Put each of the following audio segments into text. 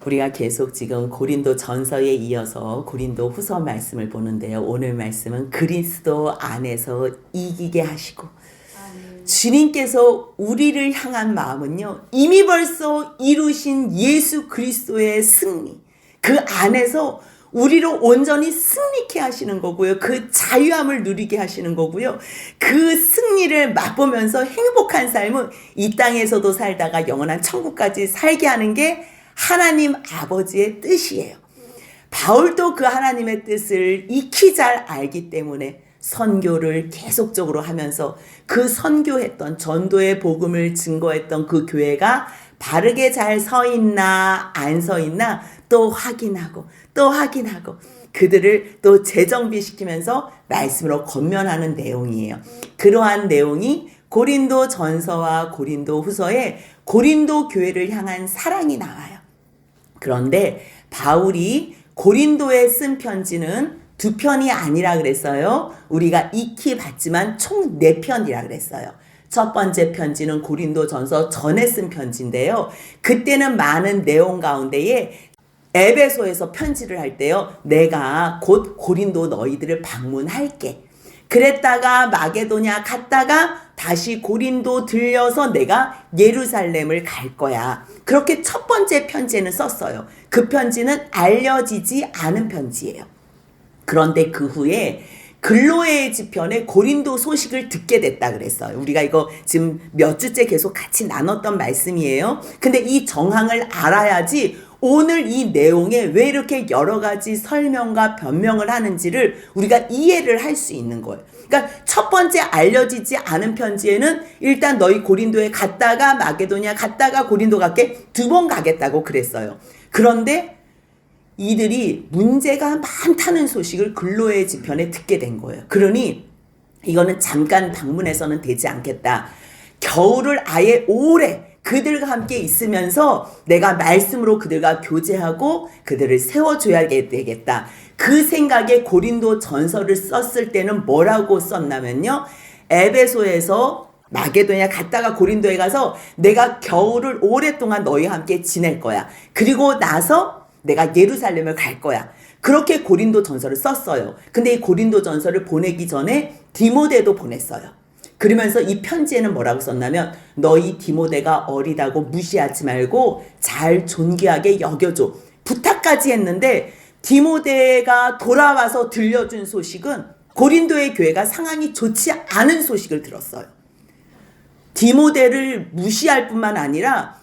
우리가 계속 지금 고린도 전서에 이어서 고린도 후서 말씀을 보는데요. 오늘 말씀은 그리스도 안에서 이기게 하시고, 주님께서 우리를 향한 마음은요, 이미 벌써 이루신 예수 그리스도의 승리, 그 안에서 우리를 온전히 승리케 하시는 거고요. 그 자유함을 누리게 하시는 거고요. 그 승리를 맛보면서 행복한 삶은 이 땅에서도 살다가 영원한 천국까지 살게 하는 게 하나님 아버지의 뜻이에요. 바울도 그 하나님의 뜻을 익히 잘 알기 때문에 선교를 계속적으로 하면서 그 선교했던 전도의 복음을 증거했던 그 교회가 바르게 잘 서 있나 안 서 있나 또 확인하고 그들을 또 재정비시키면서 말씀으로 권면하는 내용이에요. 그러한 내용이 고린도 전서와 고린도 후서에 고린도 교회를 향한 사랑이 나와요. 그런데 바울이 고린도에 쓴 편지는 2편이 아니라 그랬어요. 우리가 익히 봤지만 총 4편이라 그랬어요. 첫 번째 편지는 고린도 전서 전에 쓴 편지인데요. 그때는 많은 내용 가운데에 에베소에서 편지를 할 때요, 내가 곧 고린도 너희들을 방문할게. 그랬다가 마게도냐 갔다가 다시 고린도 들려서 내가 예루살렘을 갈 거야. 그렇게 첫 번째 편지에는 썼어요. 그 편지는 알려지지 않은 편지예요. 그런데 그 후에 글로의 지편에 고린도 소식을 듣게 됐다 그랬어요. 우리가 이거 지금 몇 주째 계속 같이 나눴던 말씀이에요. 근데 이 정황을 알아야지 오늘 이 내용에 왜 이렇게 여러 가지 설명과 변명을 하는지를 우리가 이해를 할 수 있는 거예요. 그러니까 첫 번째 알려지지 않은 편지에는 일단 너희 고린도에 갔다가 마게도냐 갔다가 고린도 갈게 2번 가겠다고 그랬어요. 그런데 이들이 문제가 많다는 소식을 글로의 지편에 듣게 된 거예요. 그러니 이거는 잠깐 방문해서는 되지 않겠다. 겨울을 아예 오래 그들과 함께 있으면서 내가 말씀으로 그들과 교제하고 그들을 세워줘야 되겠다. 그 생각에 고린도 전서를 썼을 때는 뭐라고 썼냐면요, 에베소에서 마게도냐 갔다가 고린도에 가서 내가 겨울을 오랫동안 너희와 함께 지낼 거야. 그리고 나서 내가 예루살렘을 갈 거야. 그렇게 고린도 전서를 썼어요. 근데 이 고린도 전서를 보내기 전에 디모데도 보냈어요. 그러면서 이 편지에는 뭐라고 썼냐면, 너희 디모데가 어리다고 무시하지 말고 잘 존귀하게 여겨줘. 부탁까지 했는데 디모데가 돌아와서 들려준 소식은 고린도의 교회가 상황이 좋지 않은 소식을 들었어요. 디모데를 무시할 뿐만 아니라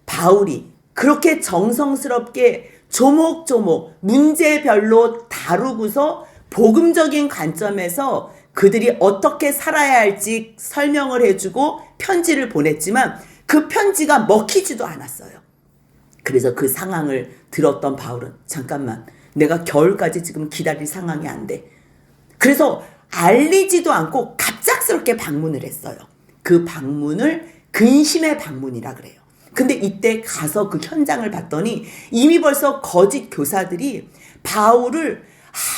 바울이 그렇게 정성스럽게 조목조목 문제별로 다루고서 복음적인 관점에서 그들이 어떻게 살아야 할지 설명을 해주고 편지를 보냈지만 그 편지가 먹히지도 않았어요. 그래서 그 상황을 들었던 바울은 잠깐만, 내가 겨울까지 지금 기다릴 상황이 안 돼. 그래서 알리지도 않고 갑작스럽게 방문을 했어요. 그 방문을 근심의 방문이라 그래요. 근데 이때 가서 그 현장을 봤더니 이미 벌써 거짓 교사들이 바울을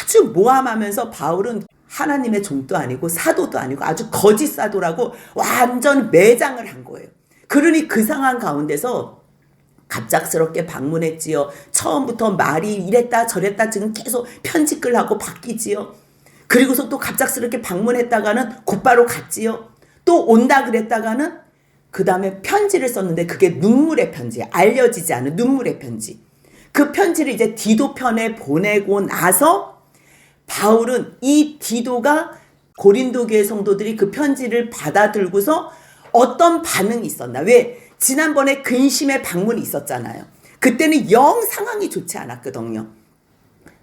아주 모함하면서, 바울은 하나님의 종도 아니고 사도도 아니고 아주 거짓 사도라고 완전 매장을 한 거예요. 그러니 그 상황 가운데서 갑작스럽게 방문했지요. 처음부터 말이 이랬다 저랬다 지금 계속 편집글하고 바뀌지요. 그리고서 또 갑작스럽게 방문했다가는 곧바로 갔지요. 또 온다 그랬다가는 그 다음에 편지를 썼는데 그게 눈물의 편지예요. 알려지지 않은 눈물의 편지. 그 편지를 이제 디도 편에 보내고 나서 바울은 이 디도가 고린도 교회 성도들이 그 편지를 받아들고서 어떤 반응이 있었나. 왜? 지난번에 근심의 방문이 있었잖아요. 그때는 영 상황이 좋지 않았거든요.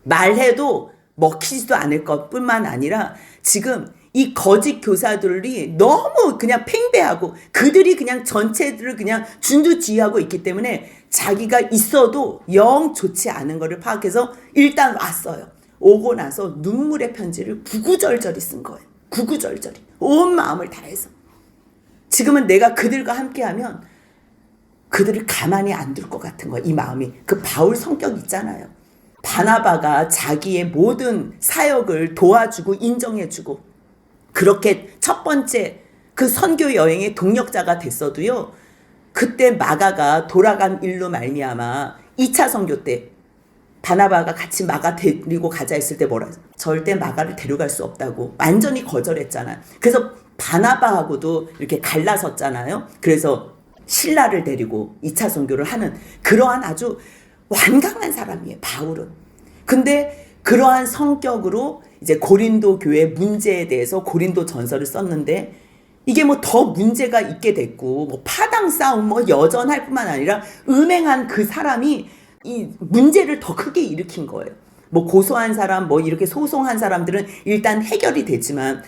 말해도 먹히지도 않을 것뿐만 아니라 지금 이 거짓 교사들이 너무 그냥 팽배하고 그들이 그냥 전체들을 그냥 준두지휘하고 있기 때문에 자기가 있어도 영 좋지 않은 거를 파악해서 일단 왔어요. 오고 나서 눈물의 편지를 구구절절히 쓴 거예요. 구구절절히 온 마음을 다해서. 지금은 내가 그들과 함께하면 그들을 가만히 안 둘 것 같은 거예요. 이 마음이. 그 바울 성격 있잖아요. 바나바가 자기의 모든 사역을 도와주고 인정해주고 그렇게 첫 번째 그 선교 여행의 동력자가 됐어도요, 그때 마가가 돌아간 일로 말미암아 2차 선교 때 바나바가 같이 마가 데리고 가자 했을 때 뭐라 절대 마가를 데려갈 수 없다고 완전히 거절했잖아요. 그래서 바나바하고도 이렇게 갈라섰잖아요. 그래서 실라를 데리고 2차 선교를 하는 그러한 아주 완강한 사람이에요, 바울은. 근데 그러한 성격으로 이제 고린도 교회 문제에 대해서 고린도 전서를 썼는데 이게 뭐 더 문제가 있게 됐고 뭐 파당 싸움 뭐 여전할 뿐만 아니라 음행한 그 사람이 이 문제를 더 크게 일으킨 거예요. 뭐 고소한 사람 뭐 이렇게 소송한 사람들은 일단 해결이 되지만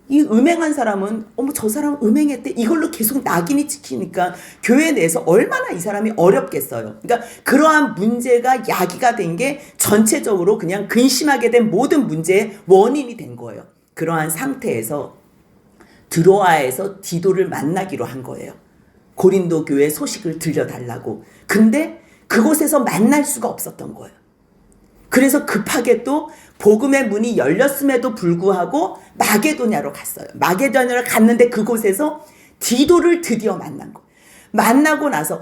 이 음행한 사람은 어머 저 사람 음행했대 이걸로 계속 낙인이 찍히니까 교회 내에서 얼마나 이 사람이 어렵겠어요. 그러니까 그러한 문제가 야기가 된 게 전체적으로 그냥 근심하게 된 모든 문제의 원인이 된 거예요. 그러한 상태에서 드로아에서 디도를 만나기로 한 거예요. 고린도 교회 소식을 들려달라고. 근데 그곳에서 만날 수가 없었던 거예요. 그래서 급하게 또 복음의 문이 열렸음에도 불구하고 마게도냐로 갔어요. 마게도냐로 갔는데 그곳에서 디도를 드디어 만난 거예요. 만나고 나서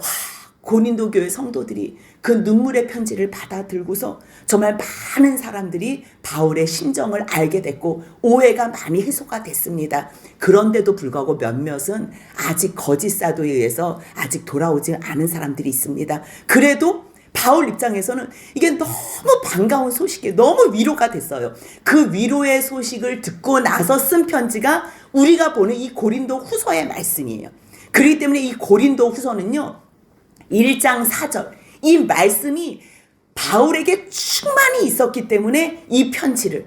고린도 교회 성도들이 그 눈물의 편지를 받아들고서 정말 많은 사람들이 바울의 심정을 알게 됐고 오해가 많이 해소가 됐습니다. 그런데도 불구하고 몇몇은 아직 거짓 사도에 의해서 아직 돌아오지 않은 사람들이 있습니다. 그래도 바울 입장에서는 이게 너무 반가운 소식이에요. 너무 위로가 됐어요. 그 위로의 소식을 듣고 나서 쓴 편지가 우리가 보는 이 고린도 후서의 말씀이에요. 그렇기 때문에 이 고린도 후서는요 1장 4절 이 말씀이 바울에게 충만히 있었기 때문에 이 편지를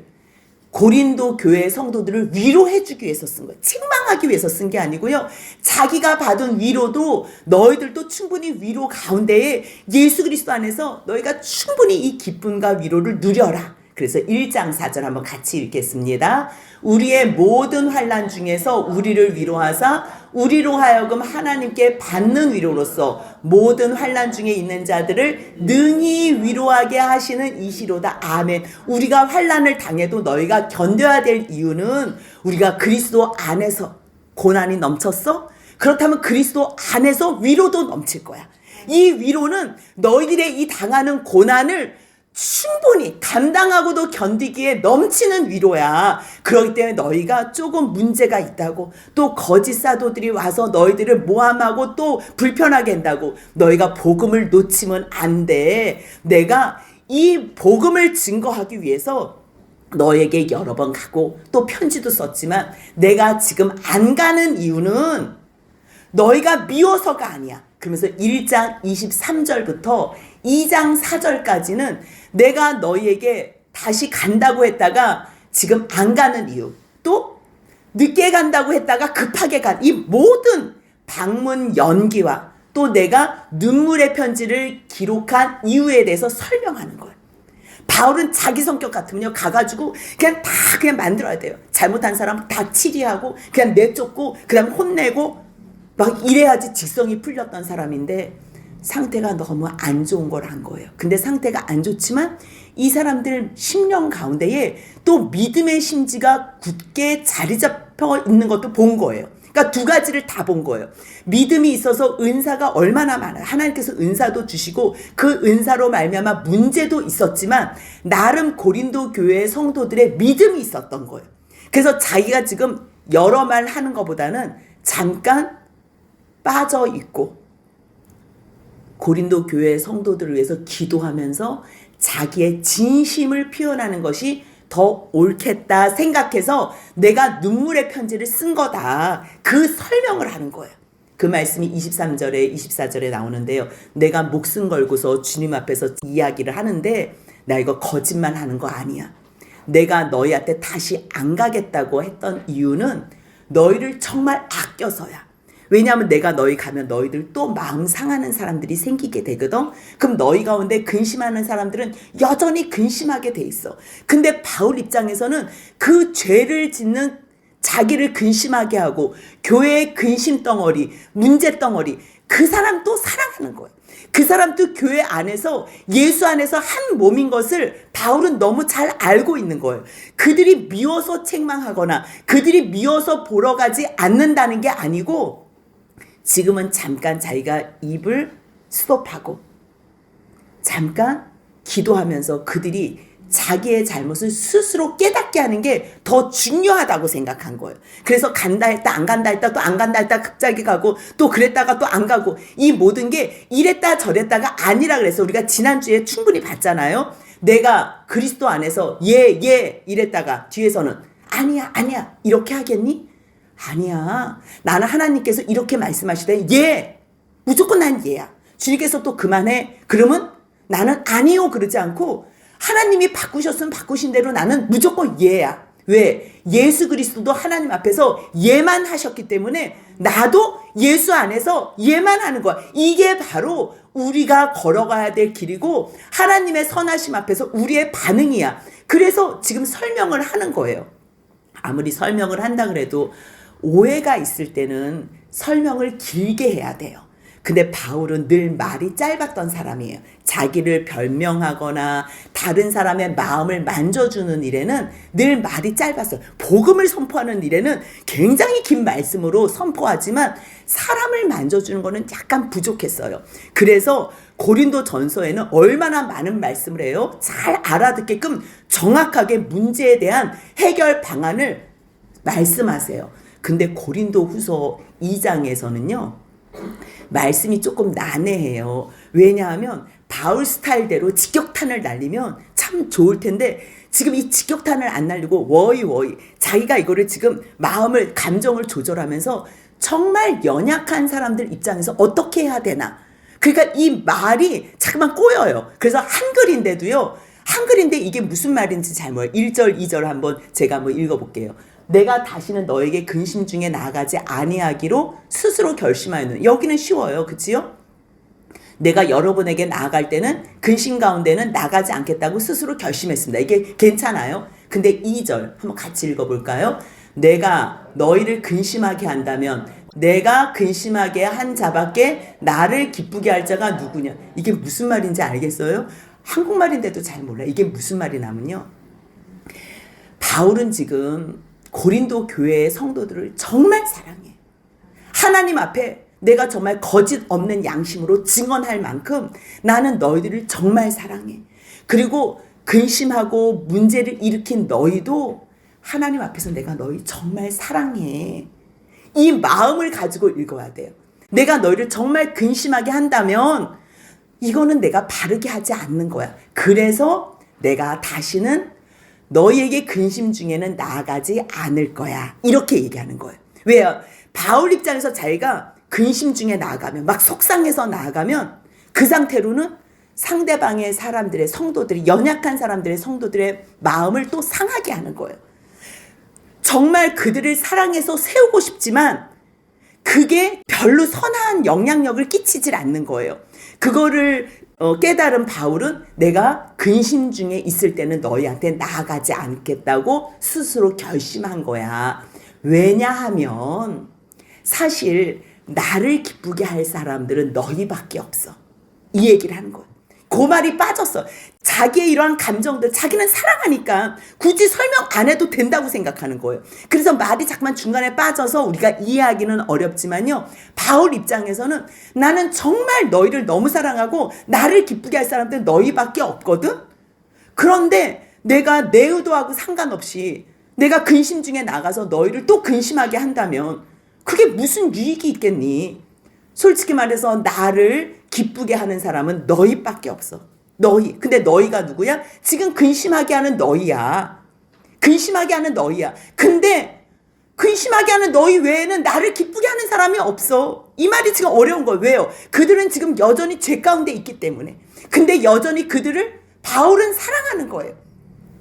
고린도 교회 성도들을 위로해주기 위해서 쓴 거예요. 책망하기 위해서 쓴 게 아니고요. 자기가 받은 위로도 너희들도 충분히 위로 가운데에 예수 그리스도 안에서 너희가 충분히 이 기쁨과 위로를 누려라. 그래서 1장 4절 한번 같이 읽겠습니다. 우리의 모든 환난 중에서 우리를 위로하사 우리로 하여금 하나님께 받는 위로로서 모든 환난 중에 있는 자들을 능히 위로하게 하시는 이시로다. 아멘. 우리가 환난을 당해도 너희가 견뎌야 될 이유는 우리가 그리스도 안에서 고난이 넘쳤어? 그렇다면 그리스도 안에서 위로도 넘칠 거야. 이 위로는 너희들의 이 당하는 고난을 충분히 감당하고도 견디기에 넘치는 위로야. 그렇기 때문에 너희가 조금 문제가 있다고 또 거짓 사도들이 와서 너희들을 모함하고 또 불편하게 한다고 너희가 복음을 놓치면 안 돼. 내가 이 복음을 증거하기 위해서 너에게 여러 번 가고 또 편지도 썼지만 내가 지금 안 가는 이유는 너희가 미워서가 아니야. 그러면서 1장 23절부터 2장 4절까지는 내가 너희에게 다시 간다고 했다가 지금 안 가는 이유, 또 늦게 간다고 했다가 급하게 간 이 모든 방문 연기와 또 내가 눈물의 편지를 기록한 이유에 대해서 설명하는 거예요. 바울은 자기 성격 같으면요 가가지고 그냥 다 그냥 만들어야 돼요. 잘못한 사람 다 치리하고 그냥 내쫓고 그다음 혼내고 막 이래야지 직성이 풀렸던 사람인데 상태가 너무 안 좋은 걸 한 거예요. 근데 상태가 안 좋지만 이 사람들 심령 가운데에 또 믿음의 심지가 굳게 자리 잡혀 있는 것도 본 거예요. 그러니까 두 가지를 다 본 거예요. 믿음이 있어서 은사가 얼마나 많아요. 하나님께서 은사도 주시고 그 은사로 말미암아 문제도 있었지만 나름 고린도 교회의 성도들의 믿음이 있었던 거예요. 그래서 자기가 지금 여러 말 하는 것보다는 잠깐 빠져 있고 고린도 교회 성도들을 위해서 기도하면서 자기의 진심을 표현하는 것이 더 옳겠다 생각해서 내가 눈물의 편지를 쓴 거다. 그 설명을 하는 거예요. 그 말씀이 23절에 24절에 나오는데요. 내가 목숨 걸고서 주님 앞에서 이야기를 하는데 나 이거 거짓말 하는 거 아니야. 내가 너희한테 다시 안 가겠다고 했던 이유는 너희를 정말 아껴서야. 왜냐하면 내가 너희 가면 너희들 또 마음 상하는 사람들이 생기게 되거든. 그럼 너희 가운데 근심하는 사람들은 여전히 근심하게 돼 있어. 근데 바울 입장에서는 그 죄를 짓는 자기를 근심하게 하고 교회의 근심 덩어리, 문제 덩어리 그 사람도 사랑하는 거예요. 그 사람도 교회 안에서 예수 안에서 한 몸인 것을 바울은 너무 잘 알고 있는 거예요. 그들이 미워서 책망하거나 그들이 미워서 보러 가지 않는다는 게 아니고 지금은 잠깐 자기가 입을 스톱하고 잠깐 기도하면서 그들이 자기의 잘못을 스스로 깨닫게 하는 게 더 중요하다고 생각한 거예요. 그래서 간다 했다 안 간다 했다 또 안 간다 했다 갑자기 가고 또 그랬다가 또 안 가고, 이 모든 게 이랬다 저랬다가 아니라 그래서 우리가 지난주에 충분히 봤잖아요. 내가 그리스도 안에서 예 이랬다가 뒤에서는 아니야 이렇게 하겠니? 아니야, 나는 하나님께서 이렇게 말씀하시되 예, 무조건 난 예야. 주님께서 또 그만해 그러면 나는 아니요 그러지 않고 하나님이 바꾸셨으면 바꾸신 대로 나는 무조건 예야. 왜? 예수 그리스도도 하나님 앞에서 예만 하셨기 때문에 나도 예수 안에서 예만 하는 거야. 이게 바로 우리가 걸어가야 될 길이고 하나님의 선하심 앞에서 우리의 반응이야. 그래서 지금 설명을 하는 거예요. 아무리 설명을 한다 그래도 오해가 있을 때는 설명을 길게 해야 돼요. 근데 바울은 늘 말이 짧았던 사람이에요. 자기를 변명하거나 다른 사람의 마음을 만져주는 일에는 늘 말이 짧았어요. 복음을 선포하는 일에는 굉장히 긴 말씀으로 선포하지만 사람을 만져주는 거는 약간 부족했어요. 그래서 고린도 전서에는 얼마나 많은 말씀을 해요. 잘 알아듣게끔 정확하게 문제에 대한 해결 방안을 말씀하세요. 근데 고린도 후서 2장에서는요. 말씀이 조금 난해해요. 왜냐하면 바울 스타일대로 직격탄을 날리면 참 좋을 텐데 지금 이 직격탄을 안 날리고 워이 자기가 이거를 지금 마음을 감정을 조절하면서 정말 연약한 사람들 입장에서 어떻게 해야 되나. 그러니까 이 말이 자꾸만 꼬여요. 그래서 한글인데도요. 한글인데 이게 무슨 말인지 잘 몰라요. 1절 2절 한번 제가 한번 읽어볼게요. 내가 다시는 너에게 근심 중에 나아가지 아니하기로 스스로 결심하였노니. 여기는 쉬워요. 그치요? 내가 여러분에게 나아갈 때는 근심 가운데는 나가지 않겠다고 스스로 결심했습니다. 이게 괜찮아요? 근데 2절 한번 같이 읽어볼까요? 내가 너희를 근심하게 한다면 내가 근심하게 한 자밖에 나를 기쁘게 할 자가 누구냐. 이게 무슨 말인지 알겠어요? 한국말인데도 잘 몰라요. 이게 무슨 말이냐면요. 바울은 지금 고린도 교회의 성도들을 정말 사랑해. 하나님 앞에 내가 정말 거짓 없는 양심으로 증언할 만큼 나는 너희들을 정말 사랑해. 그리고 근심하고 문제를 일으킨 너희도 하나님 앞에서 내가 너희 정말 사랑해. 이 마음을 가지고 읽어야 돼요. 내가 너희를 정말 근심하게 한다면 이거는 내가 바르게 하지 않는 거야. 그래서 내가 다시는 너희에게 근심 중에는 나아가지 않을 거야. 이렇게 얘기하는 거예요. 왜요? 바울 입장에서 자기가 근심 중에 나아가면 막 속상해서 나아가면 그 상태로는 상대방의 사람들의 성도들이 연약한 사람들의 성도들의 마음을 또 상하게 하는 거예요. 정말 그들을 사랑해서 세우고 싶지만 그게 별로 선한 영향력을 끼치질 않는 거예요. 그거를 깨달은 바울은 내가 근심 중에 있을 때는 너희한테 나아가지 않겠다고 스스로 결심한 거야. 왜냐하면 사실 나를 기쁘게 할 사람들은 너희밖에 없어. 이 얘기를 하는 거예요. 그 말이 빠졌어. 자기의 이러한 감정들 자기는 사랑하니까 굳이 설명 안 해도 된다고 생각하는 거예요. 그래서 말이 자꾸만 중간에 빠져서 우리가 이해하기는 어렵지만요. 바울 입장에서는 나는 정말 너희를 너무 사랑하고 나를 기쁘게 할 사람들은 너희밖에 없거든. 그런데 내가 내 의도하고 상관없이 내가 근심 중에 나가서 너희를 또 근심하게 한다면 그게 무슨 유익이 있겠니? 솔직히 말해서 나를 기쁘게 하는 사람은 너희밖에 없어. 너희. 근데 너희가 누구야? 지금 근심하게 하는 너희야. 근심하게 하는 너희야. 근데 근심하게 하는 너희 외에는 나를 기쁘게 하는 사람이 없어. 이 말이 지금 어려운 거예요. 왜요? 그들은 지금 여전히 죄 가운데 있기 때문에. 근데 여전히 그들을 바울은 사랑하는 거예요.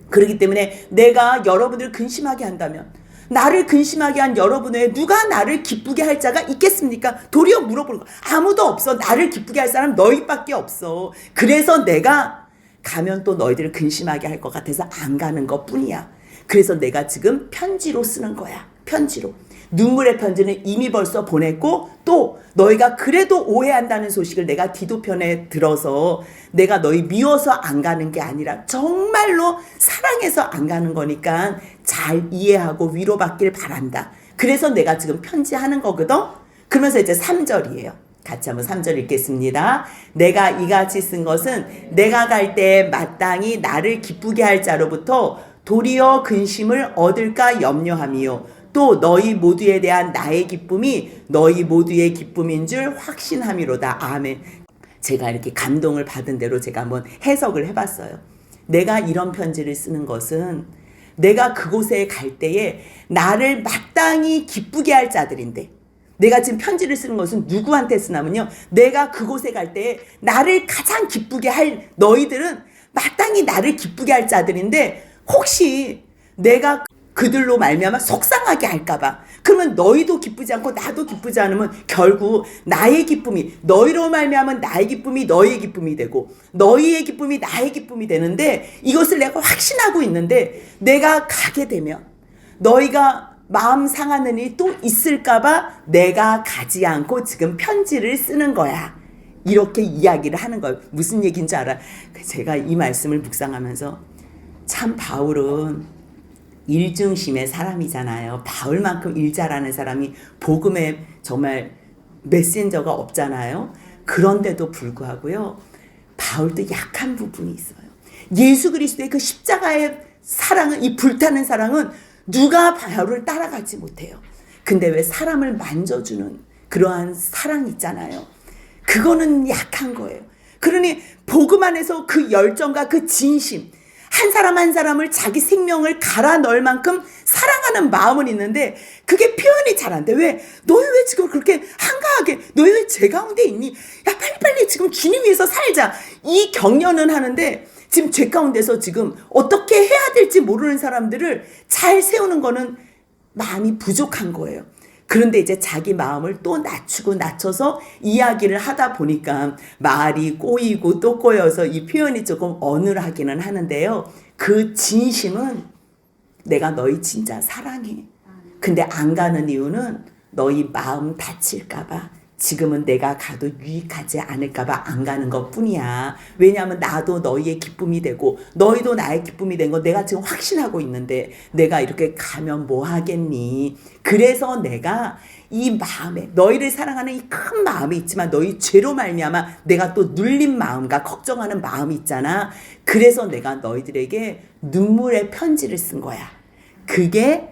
그렇기 때문에 내가 여러분들을 근심하게 한다면 나를 근심하게 한 여러분 외에 누가 나를 기쁘게 할 자가 있겠습니까? 도리어 물어보는 거. 아무도 없어. 나를 기쁘게 할 사람 너희밖에 없어. 그래서 내가 가면 또 너희들을 근심하게 할 것 같아서 안 가는 것 뿐이야. 그래서 내가 지금 편지로 쓰는 거야. 편지로. 눈물의 편지는 이미 벌써 보냈고 또 너희가 그래도 오해한다는 소식을 내가 디도편에 들어서 내가 너희 미워서 안 가는 게 아니라 정말로 사랑해서 안 가는 거니까 잘 이해하고 위로받길 바란다. 그래서 내가 지금 편지하는 거거든. 그러면서 이제 3절이에요. 같이 한번 3절 읽겠습니다. 내가 이같이 쓴 것은 내가 갈 때 마땅히 나를 기쁘게 할 자로부터 도리어 근심을 얻을까 염려함이요. 또 너희 모두에 대한 나의 기쁨이 너희 모두의 기쁨인 줄 확신함이로다. 아멘. 제가 이렇게 감동을 받은 대로 제가 한번 해석을 해봤어요. 내가 이런 편지를 쓰는 것은 내가 그곳에 갈 때에 나를 마땅히 기쁘게 할 자들인데, 내가 지금 편지를 쓰는 것은 누구한테 쓰냐면요, 내가 그곳에 갈 때에 나를 가장 기쁘게 할 너희들은 마땅히 나를 기쁘게 할 자들인데, 혹시 내가 그들로 말미암아 속상하게 할까봐, 그러면 너희도 기쁘지 않고 나도 기쁘지 않으면 결국 나의 기쁨이, 너희로 말미암아 나의 기쁨이 너희의 기쁨이 되고 너희의 기쁨이 나의 기쁨이 되는데, 이것을 내가 확신하고 있는데 내가 가게 되면 너희가 마음 상하는 일이 또 있을까봐 내가 가지 않고 지금 편지를 쓰는 거야. 이렇게 이야기를 하는 거예요. 무슨 얘기인지 알아? 제가 이 말씀을 묵상하면서 참 바울은 일중심의 사람이잖아요. 바울만큼 일 잘하는 사람이 복음에 정말 메신저가 없잖아요. 그런데도 불구하고요, 바울도 약한 부분이 있어요. 예수 그리스도의 그 십자가의 사랑은, 이 불타는 사랑은 누가 바울을 따라가지 못해요. 근데 왜 사람을 만져주는 그러한 사랑 있잖아요. 그거는 약한 거예요. 그러니 복음 안에서 그 열정과 그 진심, 한 사람 한 사람을 자기 생명을 갈아 넣을 만큼 사랑하는 마음은 있는데 그게 표현이 잘 안 돼. 왜? 너희 왜 지금 그렇게 한가하게, 너희 왜 제 가운데 있니? 야, 빨리빨리 지금 주님 위해서 살자. 이 격려는 하는데 지금 죄 가운데서 지금 어떻게 해야 될지 모르는 사람들을 잘 세우는 거는 많이 부족한 거예요. 그런데 이제 자기 마음을 또 낮추고 낮춰서 이야기를 하다 보니까 말이 꼬이고 또 꼬여서 이 표현이 조금 어눌하기는 하는데요. 그 진심은 내가 너희 진짜 사랑해. 근데 안 가는 이유는 너희 마음 다칠까봐, 지금은 내가 가도 유익하지 않을까봐 안 가는 것 뿐이야. 왜냐하면 나도 너희의 기쁨이 되고 너희도 나의 기쁨이 된 거 내가 지금 확신하고 있는데 내가 이렇게 가면 뭐 하겠니? 그래서 내가 이 마음에, 너희를 사랑하는 이 큰 마음이 있지만 너희 죄로 말미암아 내가 또 눌린 마음과 걱정하는 마음이 있잖아. 그래서 내가 너희들에게 눈물의 편지를 쓴 거야. 그게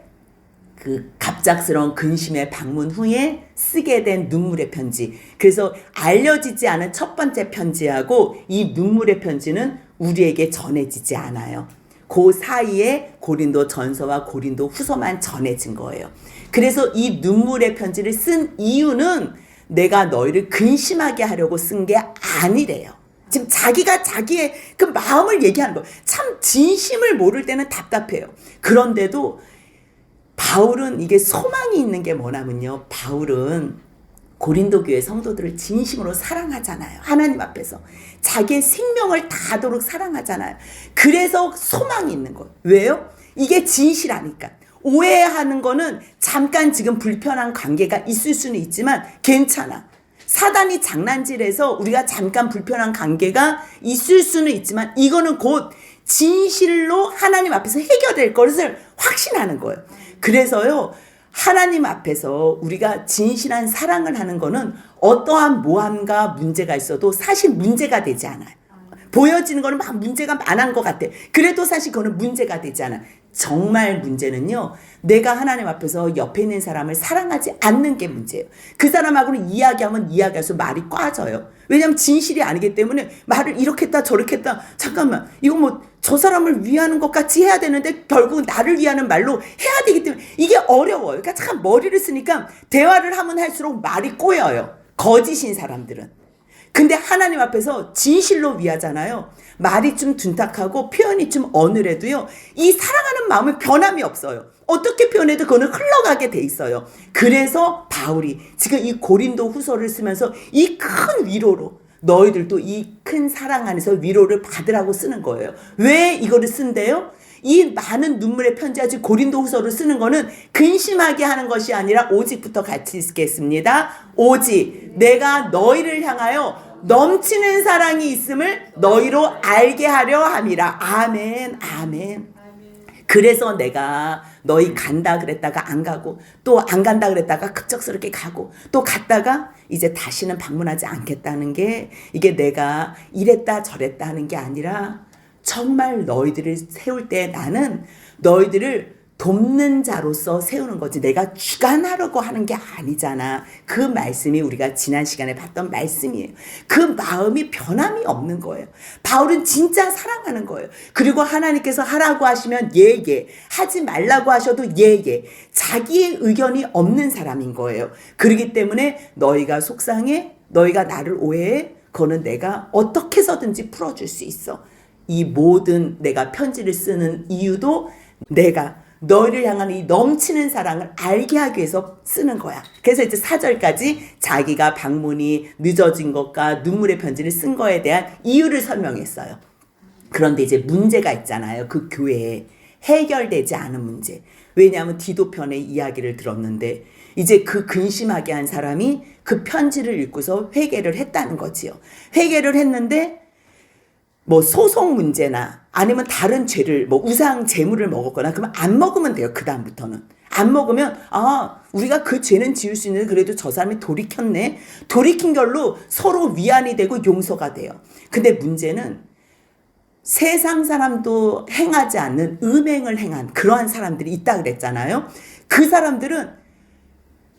그 갑작스러운 근심의 방문 후에 쓰게 된 눈물의 편지. 그래서 알려지지 않은 첫 번째 편지하고 이 눈물의 편지는 우리에게 전해지지 않아요. 그 사이에 고린도 전서와 고린도 후서만 전해진 거예요. 그래서 이 눈물의 편지를 쓴 이유는 내가 너희를 근심하게 하려고 쓴 게 아니래요. 지금 자기가 자기의 그 마음을 얘기하는 거예요. 참 진심을 모를 때는 답답해요. 그런데도 바울은 이게 소망이 있는 게 뭐냐면요, 바울은 고린도 교회 성도들을 진심으로 사랑하잖아요. 하나님 앞에서 자기의 생명을 다하도록 사랑하잖아요. 그래서 소망이 있는 거예요. 왜요? 이게 진실하니까. 오해하는 거는 잠깐 지금 불편한 관계가 있을 수는 있지만 괜찮아. 사단이 장난질해서 우리가 잠깐 불편한 관계가 있을 수는 있지만 이거는 곧 진실로 하나님 앞에서 해결될 것을 확신하는 거예요. 그래서요, 하나님 앞에서 우리가 진실한 사랑을 하는 거는 어떠한 모함과 문제가 있어도 사실 문제가 되지 않아요. 보여지는 거는 막 문제가 많은 것 같아. 그래도 사실 그거는 문제가 되지 않아. 정말 문제는요, 내가 하나님 앞에서 옆에 있는 사람을 사랑하지 않는 게 문제예요. 그 사람하고는 이야기하면 이야기할수록 말이 꽈져요. 왜냐하면 진실이 아니기 때문에 말을 이렇게 했다 저렇게 했다, 잠깐만 이거 뭐 저 사람을 위하는 것 같이 해야 되는데 결국은 나를 위하는 말로 해야 되기 때문에 이게 어려워요. 그러니까 참 머리를 쓰니까 대화를 하면 할수록 말이 꼬여요. 거짓인 사람들은. 근데 하나님 앞에서 진실로 위하잖아요. 말이 좀 둔탁하고 표현이 좀 어눌해도요, 이 사랑하는 마음은 변함이 없어요. 어떻게 표현해도 그거는 흘러가게 돼 있어요. 그래서 바울이 지금 이 고린도 후서를 쓰면서 이 큰 위로로 너희들도 이 큰 사랑 안에서 위로를 받으라고 쓰는 거예요. 왜 이거를 쓴대요? 이 많은 눈물의 편지, 아직 고린도 후서를 쓰는 거는 근심하게 하는 것이 아니라 오직부터 같이 읽겠습니다. 오직 내가 너희를 향하여 넘치는 사랑이 있음을 너희로 알게 하려 함이라. 아멘, 아멘. 그래서 내가 너희 간다 그랬다가 안 가고 또 안 간다 그랬다가 급작스럽게 가고 또 갔다가 이제 다시는 방문하지 않겠다는 게 이게 내가 이랬다 저랬다 하는 게 아니라 정말 너희들을 세울 때 나는 너희들을 돕는 자로서 세우는 거지 내가 주관하려고 하는 게 아니잖아. 그 말씀이 우리가 지난 시간에 봤던 말씀이에요. 그 마음이 변함이 없는 거예요. 바울은 진짜 사랑하는 거예요. 그리고 하나님께서 하라고 하시면 예. 하지 말라고 하셔도 예. 자기의 의견이 없는 사람인 거예요. 그렇기 때문에 너희가 속상해, 너희가 나를 오해해, 그거는 내가 어떻게 해서든지 풀어줄 수 있어. 이 모든 내가 편지를 쓰는 이유도 내가 너희를 향한 이 넘치는 사랑을 알게 하기 위해서 쓰는 거야. 그래서 이제 4절까지 자기가 방문이 늦어진 것과 눈물의 편지를 쓴 거에 대한 이유를 설명했어요. 그런데 이제 문제가 있잖아요. 그 교회에 해결되지 않은 문제. 왜냐하면 디도편의 이야기를 들었는데 이제 그 근심하게 한 사람이 그 편지를 읽고서 회개를 했다는 거지요. 회개를 했는데 뭐 소송 문제나 아니면 다른 죄를 뭐 우상 제물을 먹었거나 그러면 안 먹으면 돼요. 그 다음부터는 안 먹으면 우리가 그 죄는 지을 수 있는데 그래도 저 사람이 돌이켰네. 돌이킨 걸로 서로 위안이 되고 용서가 돼요. 근데 문제는 세상 사람도 행하지 않는 음행을 행한 그러한 사람들이 있다 그랬잖아요. 그 사람들은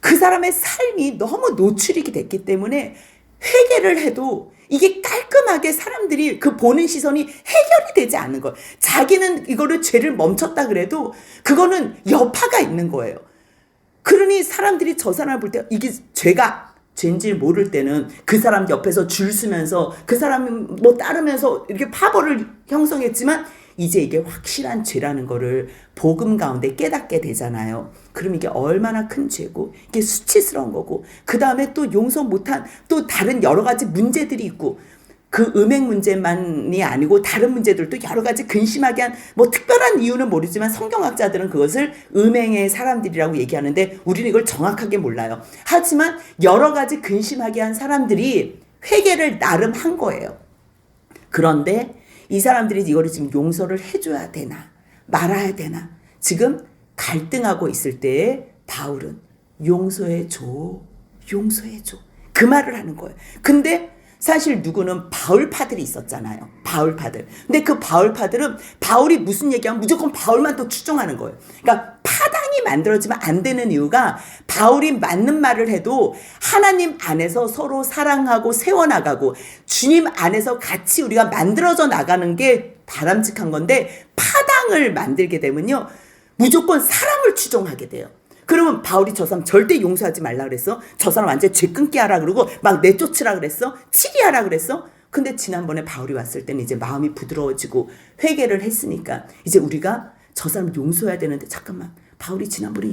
그 사람의 삶이 너무 노출이 됐기 때문에 회개를 해도 이게 깔끔하게 사람들이 그 보는 시선이 해결이 되지 않는 거예요. 자기는 이거를 죄를 멈췄다 그래도 그거는 여파가 있는 거예요. 그러니 사람들이 저 사람을 볼 때 이게 죄인지 모를 때는 그 사람 옆에서 줄 서면서 그 사람이 뭐 따르면서 이렇게 파벌을 형성했지만 이제 이게 확실한 죄라는 거를 복음 가운데 깨닫게 되잖아요. 그럼 이게 얼마나 큰 죄고 이게 수치스러운 거고 그 다음에 또 용서 못한 또 다른 여러 가지 문제들이 있고 그 음행 문제만이 아니고 다른 문제들도 여러 가지 근심하게 한 뭐 특별한 이유는 모르지만 성경학자들은 그것을 음행의 사람들이라고 얘기하는데 우리는 이걸 정확하게 몰라요. 하지만 여러 가지 근심하게 한 사람들이 회개를 나름 한 거예요. 그런데 이 사람들이 이거를 지금 용서를 해줘야 되나 말아야 되나 지금 갈등하고 있을 때에 바울은 용서해줘 그 말을 하는 거예요. 근데 사실 누구는 바울파들이 있었잖아요. 바울파들. 근데 그 바울파들은 바울이 무슨 얘기하면 무조건 바울만 또 추종하는 거예요. 그러니까 파당이 만들어지면 안 되는 이유가 바울이 맞는 말을 해도 하나님 안에서 서로 사랑하고 세워나가고 주님 안에서 같이 우리가 만들어져 나가는 게 바람직한 건데 파당을 만들게 되면요. 무조건 사람을 추종하게 돼요. 그러면 바울이 저 사람 절대 용서하지 말라 그랬어. 저 사람 완전 죄 끊게 하라 그러고 막 내쫓으라 그랬어. 치리하라 그랬어. 근데 지난번에 바울이 왔을 때는 이제 마음이 부드러워지고 회개를 했으니까 이제 우리가 저 사람 용서해야 되는데 잠깐만 바울이 지난번에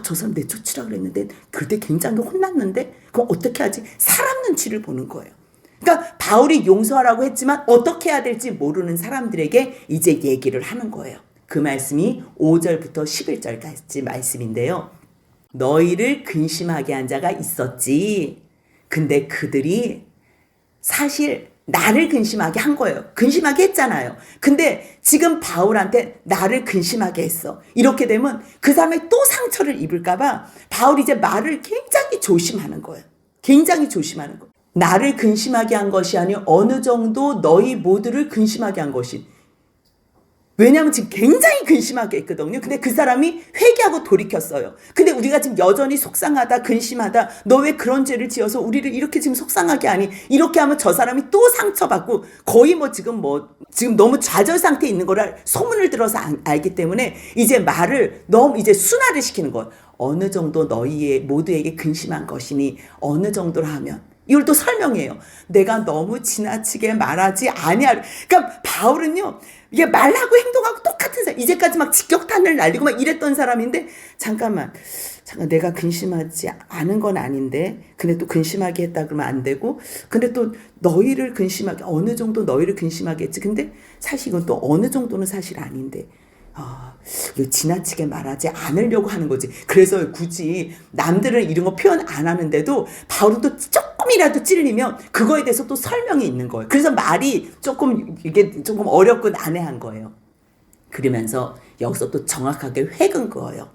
저 사람 내쫓으라 그랬는데 그때 굉장히 혼났는데 그럼 어떻게 하지? 사람 눈치를 보는 거예요. 그러니까 바울이 용서하라고 했지만 어떻게 해야 될지 모르는 사람들에게 이제 얘기를 하는 거예요. 그 말씀이 5절부터 11절까지 말씀인데요. 너희를 근심하게 한 자가 있었지. 근데 그들이 사실 나를 근심하게 한 거예요. 근심하게 했잖아요. 근데 지금 바울한테 나를 근심하게 했어. 이렇게 되면 그 사람이 또 상처를 입을까 봐 바울이 이제 말을 굉장히 조심하는 거예요. 굉장히 조심하는 거예요. 나를 근심하게 한 것이 아니요 어느 정도 너희 모두를 근심하게 한 것이. 왜냐하면 지금 굉장히 근심하게 했거든요. 근데 그 사람이 회개하고 돌이켰어요. 근데 우리가 지금 여전히 속상하다, 근심하다, 너 왜 그런 죄를 지어서 우리를 이렇게 지금 속상하게 하니? 이렇게 하면 저 사람이 또 상처받고 거의 지금 너무 좌절 상태에 있는 거를 소문을 들어서 알기 때문에 이제 말을 너무 이제 순화를 시키는 거예요. 어느 정도 너희의 모두에게 근심한 것이니 어느 정도로 하면 이걸 또 설명해요. 내가 너무 지나치게 말하지 아니하리. 그러니까 바울은요. 이게 말하고 행동하고 똑같은 사람. 이제까지 막 직격탄을 날리고 막 이랬던 사람인데 잠깐 내가 근심하지 않은 건 아닌데 근데 또 근심하게 했다 그러면 안 되고 근데 또 너희를 근심하게 어느 정도 너희를 근심하게 했지. 근데 사실 이건 또 어느 정도는 사실 아닌데 이거 지나치게 말하지 않으려고 하는 거지. 그래서 굳이 남들은 이런 거 표현 안 하는데도 바울은 또 조금이라도 찔리면 그거에 대해서 또 설명이 있는 거예요. 그래서 말이 조금 어렵고 난해한 거예요. 그러면서 여기서 또 정확하게 회근 그어요.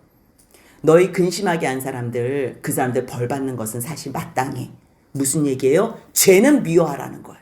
너희 근심하게 한 사람들, 그 사람들 벌 받는 것은 사실 마땅해. 무슨 얘기예요? 죄는 미워하라는 거예요.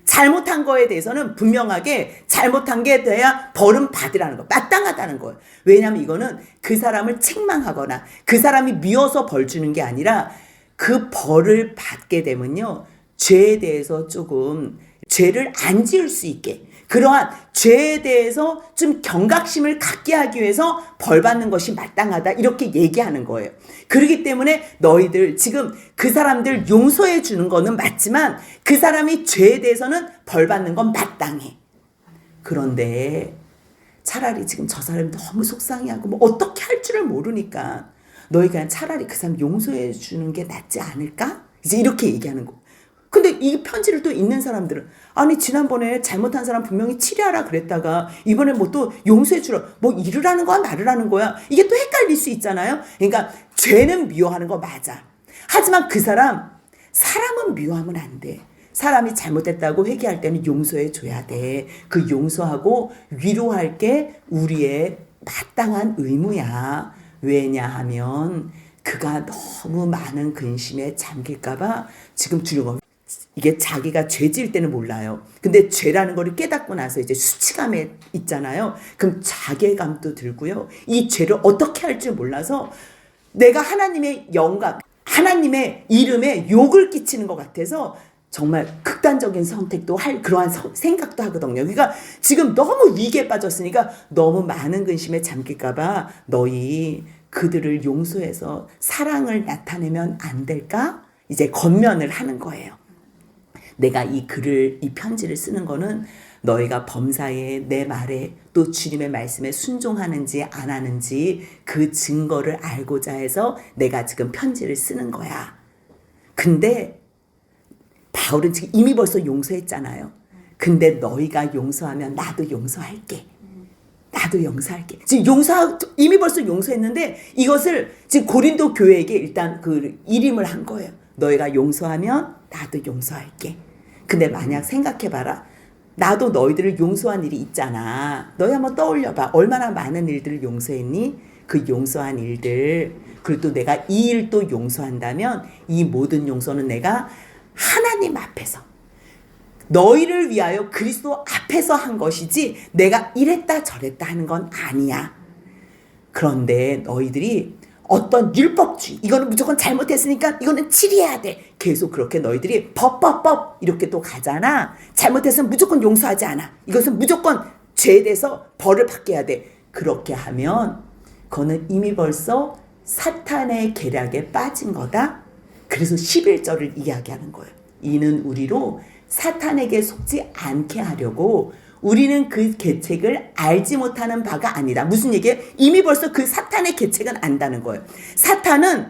잘못한 거에 대해서는 분명하게 잘못한 게 돼야 벌은 받으라는 거, 마땅하다는 거예요. 왜냐하면 이거는 그 사람을 책망하거나 그 사람이 미워서 벌 주는 게 아니라 그 벌을 받게 되면요, 죄에 대해서 조금 죄를 안 지을 수 있게, 그러한 죄에 대해서 좀 경각심을 갖게 하기 위해서 벌 받는 것이 마땅하다, 이렇게 얘기하는 거예요. 그렇기 때문에 너희들 지금 그 사람들 용서해 주는 거는 맞지만 그 사람이 죄에 대해서는 벌 받는 건 마땅해. 그런데 차라리 지금 저 사람이 너무 속상해하고 뭐 어떻게 할 줄을 모르니까 너희 그냥 차라리 그 사람 용서해 주는 게 낫지 않을까? 이제 이렇게 얘기하는 거. 근데 이 편지를 또 읽는 사람들은, 아니 지난번에 잘못한 사람 분명히 치료하라 그랬다가 이번에 뭐 또 용서해 주라, 뭐 이르라는 거야 말으라는 거야, 이게 또 헷갈릴 수 있잖아요. 그러니까 죄는 미워하는 거 맞아. 하지만 그 사람은 미워하면 안 돼. 사람이 잘못했다고 회개할 때는 용서해 줘야 돼. 그 용서하고 위로할 게 우리의 마땅한 의무야. 왜냐하면 그가 너무 많은 근심에 잠길까봐 지금 두려워. 이게 자기가 죄 지을 때는 몰라요. 근데 죄라는 거를 깨닫고 나서 이제 수치감에 있잖아요. 그럼 자괴감도 들고요. 이 죄를 어떻게 할지 몰라서 내가 하나님의 영광, 하나님의 이름에 욕을 끼치는 것 같아서 정말 극단적인 선택도 할 그러한 생각도 하거든요. 그러니까 지금 너무 위기에 빠졌으니까 너무 많은 근심에 잠길까봐 너희 그들을 용서해서 사랑을 나타내면 안 될까? 이제 권면을 하는 거예요. 내가 이 글을, 이 편지를 쓰는 거는 너희가 범사에 내 말에 또 주님의 말씀에 순종하는지 안 하는지 그 증거를 알고자 해서 내가 지금 편지를 쓰는 거야. 근데 바울은 지금 이미 벌써 용서했잖아요. 근데 너희가 용서하면 나도 용서할게. 나도 용서할게. 지금 이미 벌써 용서했는데 이것을 지금 고린도 교회에게 일단 그 일임을 한 거예요. 너희가 용서하면 나도 용서할게. 근데 만약 생각해봐라. 나도 너희들을 용서한 일이 있잖아. 너희 한번 떠올려봐. 얼마나 많은 일들을 용서했니? 그 용서한 일들, 그리고 또 내가 이 일도 용서한다면 이 모든 용서는 내가 하나님 앞에서 너희를 위하여 그리스도 앞에서 한 것이지 내가 이랬다 저랬다 하는 건 아니야. 그런데 너희들이 어떤 율법주의, 이거는 무조건 잘못했으니까 이거는 치리해야 돼, 계속 그렇게 너희들이 법 이렇게 또 가잖아. 잘못했으면 무조건 용서하지 않아. 이것은 무조건 죄에 대해서 벌을 받게 해야 돼. 그렇게 하면 그거는 이미 벌써 사탄의 계략에 빠진 거다. 그래서 11절을 이야기하는 거예요. 이는 우리로 사탄에게 속지 않게 하려고 우리는 그 계책을 알지 못하는 바가 아니다. 무슨 얘기예요? 이미 벌써 그 사탄의 계책은 안다는 거예요. 사탄은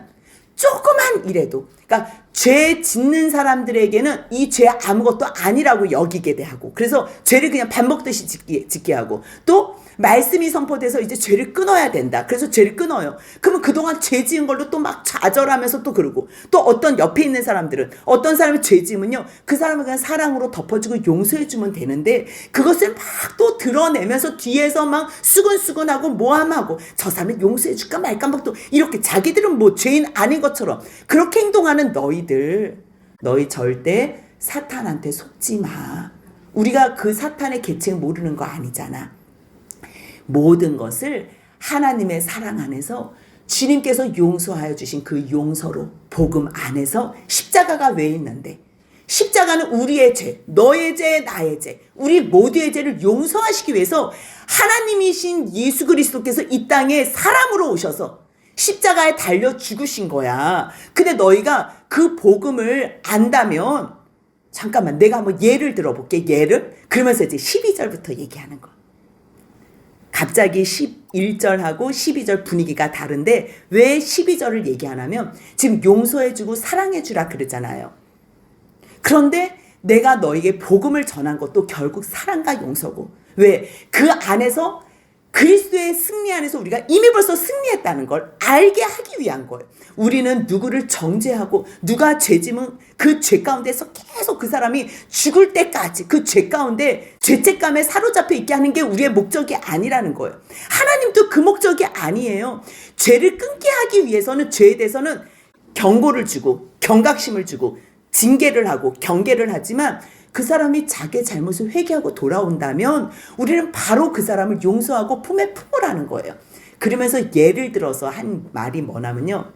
조그만 일에도, 그러니까 죄 짓는 사람들에게는 이 죄 아무것도 아니라고 여기게 하고, 그래서 죄를 그냥 밥 먹듯이 짓게 하고, 또 말씀이 선포돼서 이제 죄를 끊어야 된다. 그래서 죄를 끊어요. 그러면 그동안 죄 지은 걸로 또 막 좌절하면서 또 그러고, 또 어떤 옆에 있는 사람들은, 어떤 사람이 죄 지으면요, 그 사람을 그냥 사랑으로 덮어주고 용서해주면 되는데 그것을 막 또 드러내면서 뒤에서 막 수근수근하고 모함하고, 저 사람을 용서해줄까 말까 막 또 이렇게 자기들은 뭐 죄인 아닌 것처럼 그렇게 행동하는 너희 절대 사탄한테 속지 마. 우리가 그 사탄의 계책을 모르는 거 아니잖아. 모든 것을 하나님의 사랑 안에서 주님께서 용서하여 주신 그 용서로, 복음 안에서, 십자가가 왜 있는데, 십자가는 우리의 죄, 너의 죄, 나의 죄, 우리 모두의 죄를 용서하시기 위해서 하나님이신 예수 그리스도께서 이 땅에 사람으로 오셔서 십자가에 달려 죽으신 거야. 근데 너희가 그 복음을 안다면, 잠깐만 내가 한번 예를 들어볼게. 예를 그러면서 이제 12절부터 얘기하는 거야. 갑자기 11절하고 12절 분위기가 다른데 왜 12절을 얘기하냐면 지금 용서해주고 사랑해주라 그러잖아요. 그런데 내가 너에게 복음을 전한 것도 결국 사랑과 용서고, 왜? 그 안에서 그리스도의 승리 안에서 우리가 이미 벌써 승리했다는 걸 알게 하기 위한 거예요. 우리는 누구를 정죄하고 누가 죄짐은 그 죄 가운데서 계속 그 사람이 죽을 때까지 그 죄 가운데 죄책감에 사로잡혀 있게 하는 게 우리의 목적이 아니라는 거예요. 하나님도 그 목적이 아니에요. 죄를 끊게 하기 위해서는 죄에 대해서는 경고를 주고 경각심을 주고 징계를 하고 경계를 하지만 그 사람이 자기의 잘못을 회개하고 돌아온다면 우리는 바로 그 사람을 용서하고 품에 품으라는 거예요. 그러면서 예를 들어서 한 말이 뭐냐면요.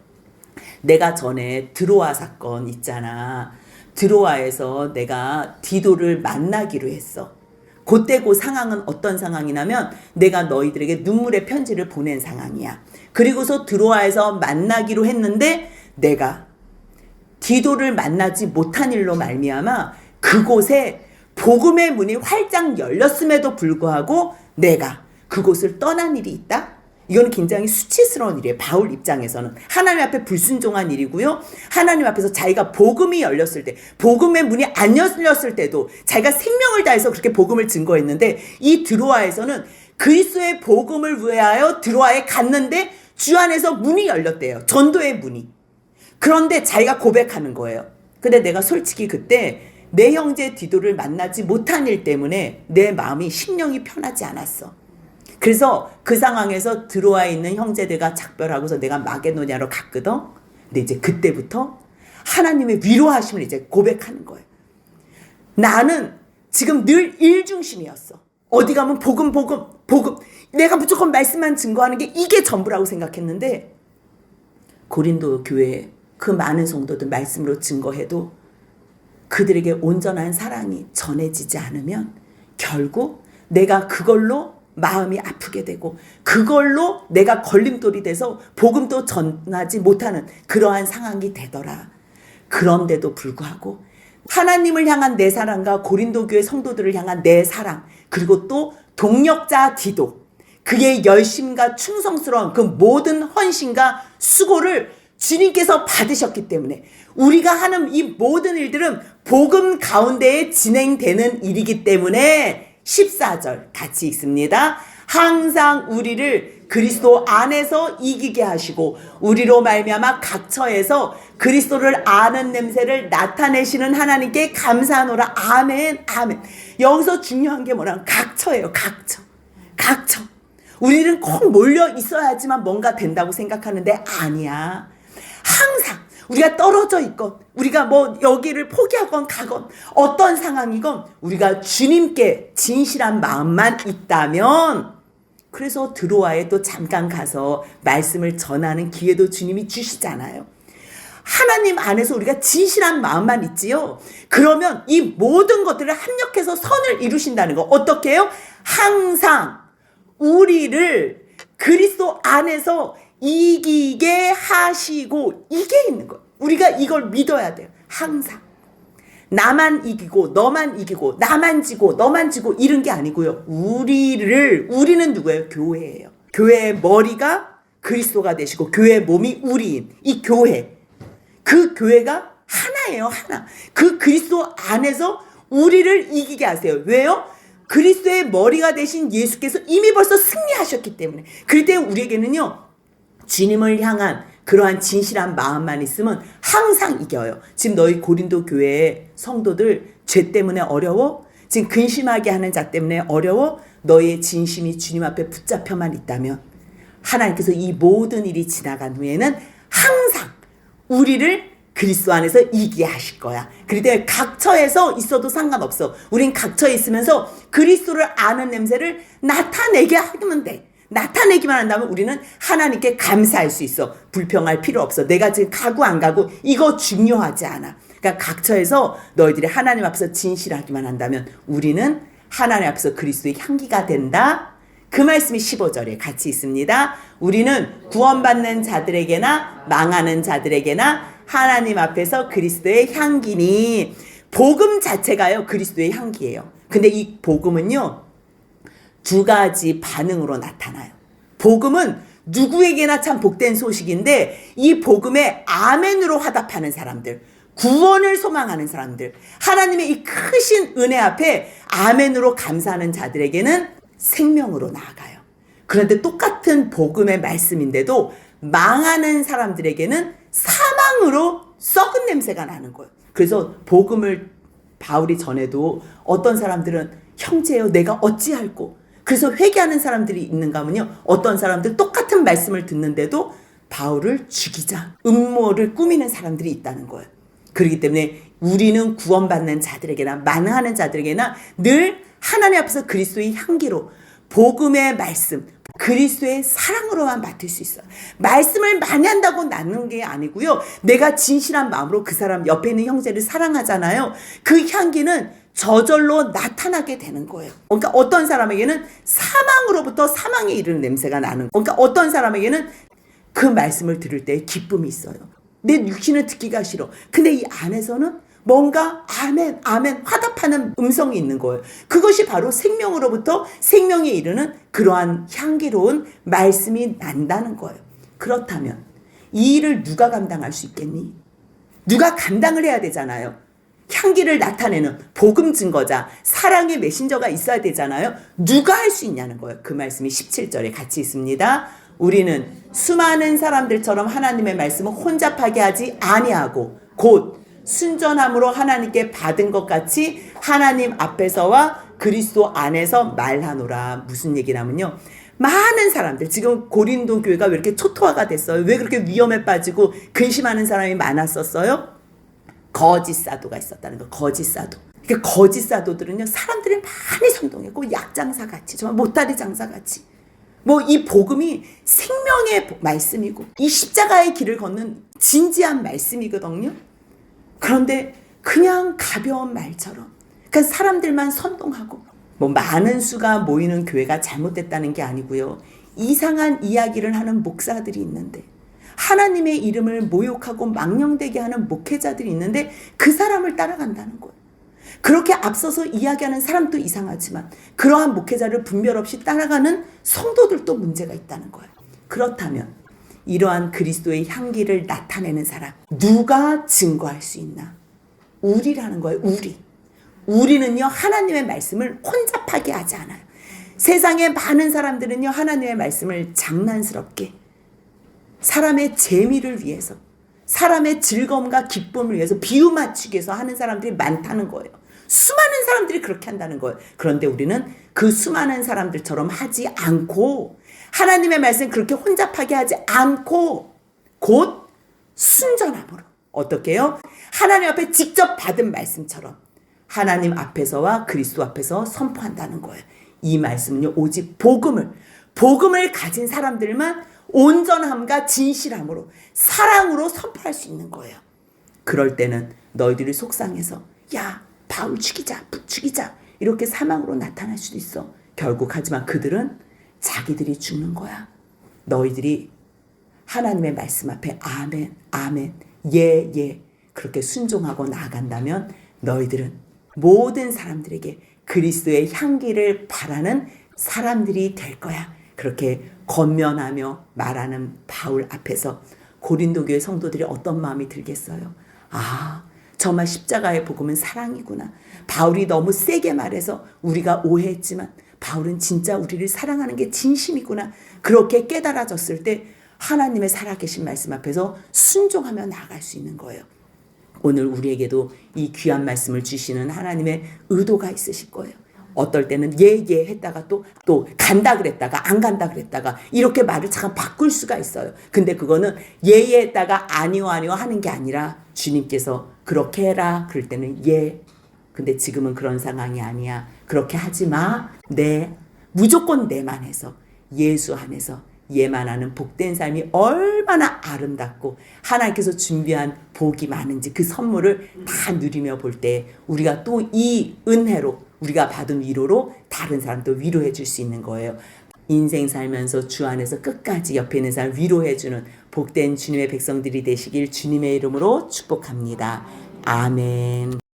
내가 전에 드로아 사건 있잖아. 드로아에서 내가 디도를 만나기로 했어. 그때 그 상황은 어떤 상황이냐면 내가 너희들에게 눈물의 편지를 보낸 상황이야. 그리고서 드로아에서 만나기로 했는데 내가 디도를 만나지 못한 일로 말미암아 그곳에 복음의 문이 활짝 열렸음에도 불구하고 내가 그곳을 떠난 일이 있다? 이건 굉장히 수치스러운 일이에요. 바울 입장에서는. 하나님 앞에 불순종한 일이고요. 하나님 앞에서 자기가 복음이 열렸을 때, 복음의 문이 안 열렸을 때도 자기가 생명을 다해서 그렇게 복음을 증거했는데 이 드로아에서는 그리스도의 복음을 위하여 드로아에 갔는데 주 안에서 문이 열렸대요. 전도의 문이. 그런데 자기가 고백하는 거예요. 근데 내가 솔직히 그때 내 형제 디도를 만나지 못한 일 때문에 내 마음이 심령이 편하지 않았어. 그래서 그 상황에서 들어와 있는 형제들과 작별하고서 내가 마게도냐로 갔거든. 근데 이제 그때부터 하나님의 위로하심을 이제 고백하는 거예요. 나는 지금 늘 일 중심이었어. 어디 가면 복음. 내가 무조건 말씀만 증거하는 게 이게 전부라고 생각했는데 고린도 교회에 그 많은 성도들 말씀으로 증거해도 그들에게 온전한 사랑이 전해지지 않으면 결국 내가 그걸로 마음이 아프게 되고 그걸로 내가 걸림돌이 돼서 복음도 전하지 못하는 그러한 상황이 되더라. 그런데도 불구하고 하나님을 향한 내 사랑과 고린도 교회 성도들을 향한 내 사랑 그리고 또 동력자 디도 그의 열심과 충성스러운 그 모든 헌신과 수고를 주님께서 받으셨기 때문에 우리가 하는 이 모든 일들은 복음 가운데에 진행되는 일이기 때문에 14절 같이 읽습니다. 항상 우리를 그리스도 안에서 이기게 하시고 우리로 말미암아 각처에서 그리스도를 아는 냄새를 나타내시는 하나님께 감사하노라. 아멘. 여기서 중요한 게 뭐냐면 각처예요. 각처. 우리는 꼭 몰려 있어야지만 뭔가 된다고 생각하는데 아니야. 항상 우리가 떨어져 있건 우리가 뭐 여기를 포기하건 가건 어떤 상황이건 우리가 주님께 진실한 마음만 있다면 그래서 드로아에 또 잠깐 가서 말씀을 전하는 기회도 주님이 주시잖아요. 하나님 안에서 우리가 진실한 마음만 있지요. 그러면 이 모든 것들을 합력해서 선을 이루신다는 거. 어떻게 해요? 항상 우리를 그리스도 안에서 이기게 하시고 이게 있는 거예요. 우리가 이걸 믿어야 돼요. 항상. 나만 이기고 너만 이기고 나만 지고 너만 지고 이런 게 아니고요. 우리는 누구예요? 교회예요. 교회의 머리가 그리스도가 되시고 교회의 몸이 우리인 이 교회. 그 교회가 하나예요. 하나. 그 그리스도 안에서 우리를 이기게 하세요. 왜요? 그리스도의 머리가 되신 예수께서 이미 벌써 승리하셨기 때문에. 그럴 때 우리에게는요. 주님을 향한 그러한 진실한 마음만 있으면 항상 이겨요. 지금 너희 고린도 교회의 성도들 죄 때문에 어려워? 지금 근심하게 하는 자 때문에 어려워? 너의 진심이 주님 앞에 붙잡혀만 있다면 하나님께서 이 모든 일이 지나간 후에는 항상 우리를 그리스도 안에서 이기게 하실 거야. 그럴 때 각처에서 있어도 상관없어. 우린 각처에 있으면서 그리스도를 아는 냄새를 나타내게 하면 돼. 나타내기만 한다면 우리는 하나님께 감사할 수 있어. 불평할 필요 없어. 내가 지금 가고 안 가고 이거 중요하지 않아. 그러니까 각처에서 너희들이 하나님 앞에서 진실하기만 한다면 우리는 하나님 앞에서 그리스도의 향기가 된다. 그 말씀이 15절에 같이 있습니다. 우리는 구원받는 자들에게나 망하는 자들에게나 하나님 앞에서 그리스도의 향기니. 복음 자체가요 그리스도의 향기예요. 근데 이 복음은요 두 가지 반응으로 나타나요. 복음은 누구에게나 참 복된 소식인데 이 복음에 아멘으로 화답하는 사람들, 구원을 소망하는 사람들, 하나님의 이 크신 은혜 앞에 아멘으로 감사하는 자들에게는 생명으로 나아가요. 그런데 똑같은 복음의 말씀인데도 망하는 사람들에게는 사망으로 썩은 냄새가 나는 거예요. 그래서 복음을 바울이 전해도 어떤 사람들은 형제여 내가 어찌할꼬. 그래서 회개하는 사람들이 있는가 하면요. 어떤 사람들 똑같은 말씀을 듣는데도 바울을 죽이자. 음모를 꾸미는 사람들이 있다는 거예요. 그렇기 때문에 우리는 구원받는 자들에게나 만하는 자들에게나 늘 하나님 앞에서 그리스도의 향기로 복음의 말씀, 그리스도의 사랑으로만 맡을 수 있어요. 말씀을 많이 한다고 나는 게 아니고요. 내가 진실한 마음으로 그 사람 옆에 있는 형제를 사랑하잖아요. 그 향기는 저절로 나타나게 되는 거예요. 그러니까 어떤 사람에게는 사망으로부터 사망에 이르는 냄새가 나는 거예요. 그러니까 어떤 사람에게는 그 말씀을 들을 때 기쁨이 있어요. 내 육신은 듣기가 싫어. 근데 이 안에서는 뭔가 아멘 아멘 화답하는 음성이 있는 거예요. 그것이 바로 생명으로부터 생명에 이르는 그러한 향기로운 말씀이 난다는 거예요. 그렇다면 이 일을 누가 감당할 수 있겠니? 누가 감당을 해야 되잖아요. 향기를 나타내는 복음 증거자, 사랑의 메신저가 있어야 되잖아요. 누가 할 수 있냐는 거예요. 그 말씀이 17절에 같이 있습니다. 우리는 수많은 사람들처럼 하나님의 말씀을 혼잡하게 하지 아니하고 곧 순전함으로 하나님께 받은 것 같이 하나님 앞에서와 그리스도 안에서 말하노라. 무슨 얘기냐면요. 많은 사람들, 지금 고린도 교회가 왜 이렇게 초토화가 됐어요? 왜 그렇게 위험에 빠지고 근심하는 사람이 많았었어요? 거짓 사도가 있었다는 거. 거짓 사도. 그러니까 거짓 사도들은요, 사람들을 많이 선동했고 약장사 같이, 정말 못다리 장사 같이. 뭐 이 복음이 생명의 말씀이고 이 십자가의 길을 걷는 진지한 말씀이거든요. 그런데 그냥 가벼운 말처럼, 그러니까 사람들만 선동하고, 뭐 많은 수가 모이는 교회가 잘못됐다는 게 아니고요. 이상한 이야기를 하는 목사들이 있는데, 하나님의 이름을 모욕하고 망령되게 하는 목회자들이 있는데 그 사람을 따라간다는 거예요. 그렇게 앞서서 이야기하는 사람도 이상하지만 그러한 목회자를 분별 없이 따라가는 성도들도 문제가 있다는 거예요. 그렇다면 이러한 그리스도의 향기를 나타내는 사람 누가 증거할 수 있나? 우리라는 거예요. 우리는요 하나님의 말씀을 혼잡하게 하지 않아요. 세상의 많은 사람들은요 하나님의 말씀을 장난스럽게 사람의 재미를 위해서, 사람의 즐거움과 기쁨을 위해서 비유 맞추기 위해서 하는 사람들이 많다는 거예요. 수많은 사람들이 그렇게 한다는 거예요. 그런데 우리는 그 수많은 사람들처럼 하지 않고 하나님의 말씀 그렇게 혼잡하게 하지 않고 곧 순전함으로 어떻게 해요? 하나님 앞에 직접 받은 말씀처럼 하나님 앞에서와 그리스도 앞에서 선포한다는 거예요. 이 말씀은요 오직 복음을 가진 사람들만 온전함과 진실함으로 사랑으로 선포할 수 있는 거예요. 그럴 때는 너희들이 속상해서 야 바울 죽이자 이렇게 사망으로 나타날 수도 있어. 결국 하지만 그들은 자기들이 죽는 거야. 너희들이 하나님의 말씀 앞에 아멘 아멘 예 그렇게 순종하고 나아간다면 너희들은 모든 사람들에게 그리스도의 향기를 바라는 사람들이 될 거야. 그렇게 권면하며 말하는 바울 앞에서 고린도 교회 성도들이 어떤 마음이 들겠어요? 아, 정말 십자가의 복음은 사랑이구나. 바울이 너무 세게 말해서 우리가 오해했지만 바울은 진짜 우리를 사랑하는 게 진심이구나. 그렇게 깨달아졌을 때 하나님의 살아계신 말씀 앞에서 순종하며 나아갈 수 있는 거예요. 오늘 우리에게도 이 귀한 말씀을 주시는 하나님의 의도가 있으실 거예요. 어떨 때는 예 했다가 또 간다 그랬다가 안 간다 그랬다가 이렇게 말을 잠깐 바꿀 수가 있어요. 근데 그거는 예 했다가 아니요 하는 게 아니라 주님께서 그렇게 해라 그럴 때는 예. 근데 지금은 그런 상황이 아니야. 그렇게 하지 마. 네. 무조건 네만 해서 예수 안에서 예만 하는 복된 삶이 얼마나 아름답고 하나님께서 준비한 복이 많은지 그 선물을 다 누리며 볼 때 우리가 또 이 은혜로 우리가 받은 위로로 다른 사람도 위로해 줄 수 있는 거예요. 인생 살면서 주 안에서 끝까지 옆에 있는 사람 위로해 주는 복된 주님의 백성들이 되시길 주님의 이름으로 축복합니다. 아멘.